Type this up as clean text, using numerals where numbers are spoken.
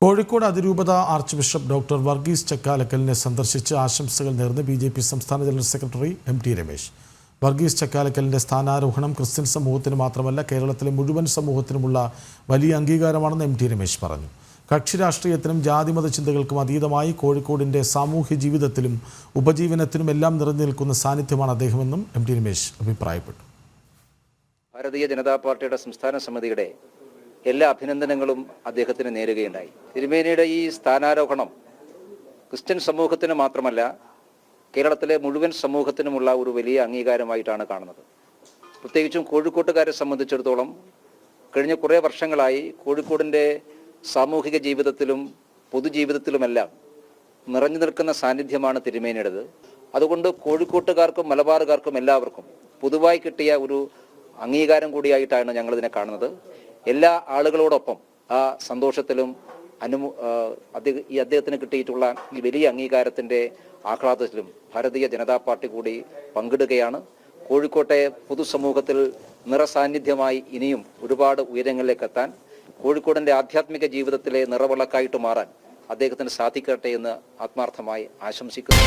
കോഴിക്കോട് അതിരൂപത archbishop doctor Varghese ചക്കാലക്കലിനെ സന്ദർശിച്ച് ആശംസകൾ നേർന്ന് ബിജെപി സംസ്ഥാന general secretary M T Ramesh. Varghese ചക്കാലക്കലിന്റെ സ്ഥാനാരോഹണം ക്രിസ്ത്യൻ സമൂഹത്തിന് മാത്രമല്ല കേരളത്തിലെ മുഴുവൻ സമൂഹത്തിനുമുള്ള വലിയ അംഗീകാരമാണെന്ന് എം ടി രമേശ് പറഞ്ഞു. കക്ഷി രാഷ്ട്രീയത്തിനും ജാതിമത ചിന്തകൾക്കും അതീതമായി കോഴിക്കോടിന്റെ സാമൂഹ്യ ജീവിതത്തിലും ഉപജീവനത്തിനുമെല്ലാം നിറഞ്ഞു നിൽക്കുന്ന സാന്നിധ്യമാണ് അദ്ദേഹമെന്നും എം ടി രമേശ് അഭിപ്രായപ്പെട്ടു. ഭാരതീയ ജനതാ പാർട്ടിയുടെ സംസ്ഥാന സമിതിയുടെ എല്ലാ അഭിനന്ദനങ്ങളും അദ്ദേഹത്തിന് നേരുകയുണ്ടായി. തിരുമേനിയുടെ ഈ സ്ഥാനാരോഹണം ക്രിസ്ത്യൻ സമൂഹത്തിന് മാത്രമല്ല കേരളത്തിലെ മുഴുവൻ സമൂഹത്തിനുമുള്ള ഒരു വലിയ അംഗീകാരമായിട്ടാണ് കാണുന്നത്. പ്രത്യേകിച്ചും കോഴിക്കോട്ടുകാരെ സംബന്ധിച്ചിടത്തോളം കഴിഞ്ഞ കുറേ വർഷങ്ങളായി കോഴിക്കോടിൻ്റെ സാമൂഹിക ജീവിതത്തിലും പൊതുജീവിതത്തിലുമെല്ലാം നിറഞ്ഞു നിൽക്കുന്ന സാന്നിധ്യമാണ് തിരുമേനിയുടേത്. അതുകൊണ്ട് കോഴിക്കോട്ടുകാർക്കും മലബാറുകാർക്കും എല്ലാവർക്കും പൊതുവായി കിട്ടിയ ഒരു അംഗീകാരം കൂടിയായിട്ടാണ് ഞങ്ങളിതിനെ കാണുന്നത്. എല്ലാ ആളുകളോടൊപ്പം ആ സന്തോഷത്തിലും ഈ അദ്ദേഹത്തിന് കിട്ടിയിട്ടുള്ള ഈ വലിയ അംഗീകാരത്തിൻ്റെ ആഹ്ലാദത്തിലും ഭാരതീയ ജനതാ പാർട്ടി കൂടി പങ്കിടുകയാണ്. കോഴിക്കോട്ടെ പൊതുസമൂഹത്തിൽ നിറസാന്നിധ്യമായി ഇനിയും ഒരുപാട് ഉയരങ്ങളിലേക്ക് എത്താൻ, കോഴിക്കോടിൻ്റെ ആധ്യാത്മിക ജീവിതത്തിലെ നിറവിളക്കായിട്ട് മാറാൻ അദ്ദേഹത്തിന് സാധിക്കട്ടെ എന്ന് ആത്മാർത്ഥമായി ആശംസിക്കുന്നു.